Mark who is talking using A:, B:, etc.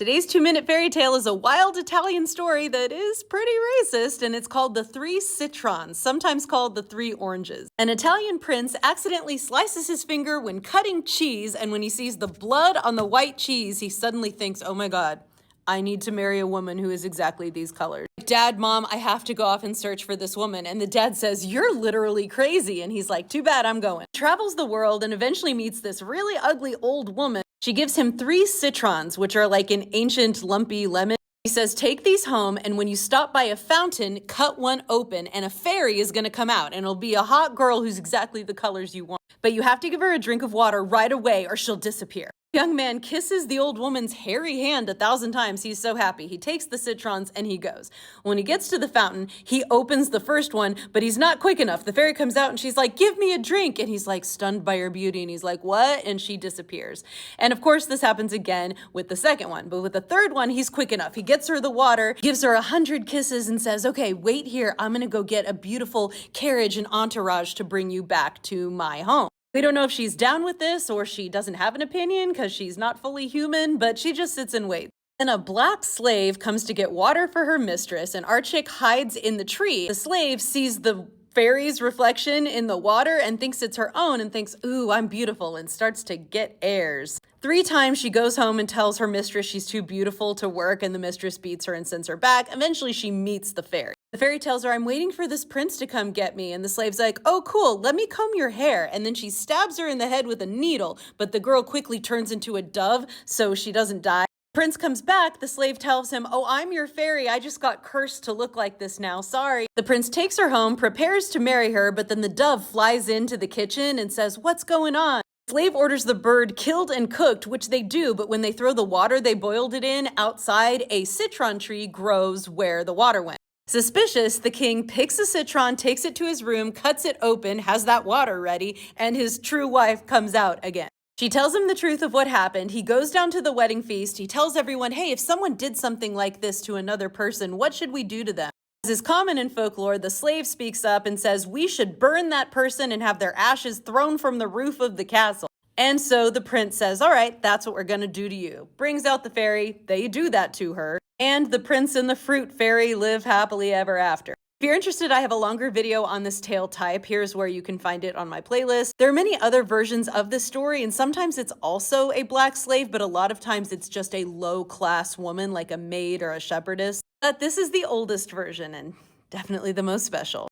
A: Today's 2-minute fairy tale is a wild Italian story that is pretty racist, and it's called the Three Citrons, sometimes called the Three Oranges. An Italian prince accidentally slices his finger when cutting cheese, and when he sees the blood on the white cheese, he suddenly thinks, oh my god, I need to marry a woman who is exactly these colors. Dad, Mom, I have to go off and search for this woman. And the dad says, you're literally crazy. And he's like, too bad, I'm going. He travels the world and eventually meets this really ugly old woman. She gives him 3 citrons, which are like an ancient lumpy lemon. He says, take these home, and when you stop by a fountain, cut one open, and a fairy is gonna come out, and it'll be a hot girl who's exactly the colors you want. But you have to give her a drink of water right away or she'll disappear. The young man kisses the old woman's hairy hand 1,000 times. He's so happy. He takes the citrons and he goes. When he gets to the fountain, he opens the first one, but he's not quick enough. The fairy comes out and she's like, give me a drink. And he's like stunned by her beauty. And he's like, what? And she disappears. And of course, this happens again with the second one. But with the third one, he's quick enough. He gets her the water, gives her 100 kisses and says, okay, wait here. I'm going to go get a beautiful carriage and entourage to bring you back to my home. We don't know if she's down with this or she doesn't have an opinion because she's not fully human, but she just sits and waits. Then a black slave comes to get water for her mistress, and our chick hides in the tree. The slave sees the fairy's reflection in the water and thinks it's her own and thinks, ooh, I'm beautiful, and starts to get airs. 3 times she goes home and tells her mistress she's too beautiful to work, and the mistress beats her and sends her back. Eventually she meets the fairy. The fairy tells her, I'm waiting for this prince to come get me. And the slave's like, oh, cool, let me comb your hair. And then she stabs her in the head with a needle, but the girl quickly turns into a dove so she doesn't die. Prince comes back, the slave tells him, oh, I'm your fairy, I just got cursed to look like this now, sorry. The prince takes her home, prepares to marry her, but then the dove flies into the kitchen and says, what's going on? The slave orders the bird killed and cooked, which they do, but when they throw the water they boiled it in outside, a citron tree grows where the water went. Suspicious, the king picks a citron, takes it to his room, cuts it open, has that water ready, and his true wife comes out again. She tells him the truth of what happened. He goes down to the wedding feast. He tells everyone, hey, if someone did something like this to another person, what should we do to them? As is common in folklore, the slave speaks up and says, we should burn that person and have their ashes thrown from the roof of the castle. And so the prince says, all right, that's what we're going to do to you. Brings out the fairy. They do that to her. And the prince and the fruit fairy live happily ever after. If you're interested, I have a longer video on this tale type. Here's where you can find it on my playlist. There are many other versions of this story, and sometimes it's also a black slave, but a lot of times it's just a low-class woman, like a maid or a shepherdess. But this is the oldest version and definitely the most special.